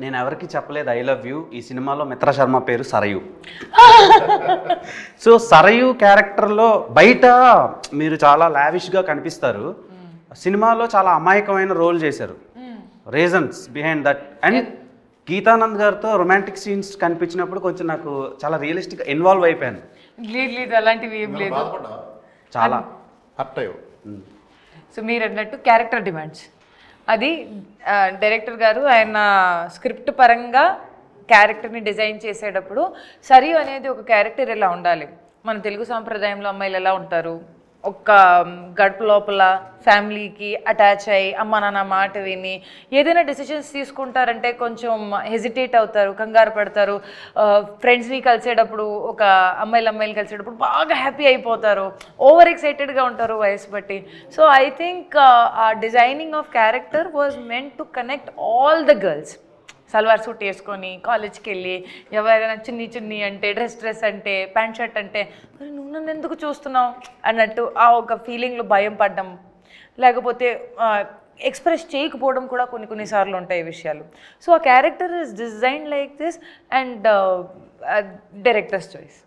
నేను ఎవరికి చెప్పలేదు ఐ లవ్ యూ. ఈ సినిమాలో మిత్ర శర్మ పేరు సరయు. సో సరయు క్యారెక్టర్లో బయట మీరు చాలా లావిష్గా కనిపిస్తారు, సినిమాలో చాలా అమాయకమైన రోల్ చేశారు. Reasons behind that. And Geetanand గారితో రొమాంటిక్ సీన్స్ కనిపించినప్పుడు కొంచెం నాకు చాలా రియలిస్టిక్గా ఇన్వాల్వ్ అయిపోయాను. లేదు అలాంటివి ఏం లేదు, చాలా హర్ట్ అయ్యో. సో మీరు అన్నట్టు క్యారెక్టర్ డిమాండ్స్ అది డైరెక్టర్ గారు ఆయన స్క్రిప్ట్ పరంగా క్యారెక్టర్ని డిజైన్ చేసేటప్పుడు సరియు అనేది ఒక క్యారెక్టర్ ఎలా ఉండాలి, మన తెలుగు సాంప్రదాయంలో అమ్మాయిలు ఎలా ఉంటారు, ఒక గడుపు లోపల ఫ్యామిలీకి అటాచ్ అయ్యి అమ్మ నాన్న మాట విని ఏదైనా డెసిషన్స్ తీసుకుంటారంటే కొంచెం హెజిటేట్ అవుతారు, కంగారు పడతారు. ఫ్రెండ్స్ని కలిసేటప్పుడు ఒక అమ్మాయిలు కలిసేటప్పుడు బాగా హ్యాపీ అయిపోతారు, ఓవర్ ఎక్సైటెడ్గా ఉంటారు వయసు బట్టి. సో ఐ థింక్ ఆ designing of character was meant to connect all the girls. Salwar suit వేసుకొని కాలేజ్కి వెళ్ళి ఎవరైనా చున్నీ అంటే డ్రెస్ అంటే ప్యాంట్ షర్ట్ అంటే నువ్వు నన్ను ఎందుకు చూస్తున్నావు అన్నట్టు ఆ ఒక ఫీలింగ్లో భయం పడ్డం, లేకపోతే ఎక్స్ప్రెస్ చేయకపోవడం కూడా కొన్నిసార్లు ఉంటాయి ఈ విషయాలు. సో ఆ character is design like this and directors choice.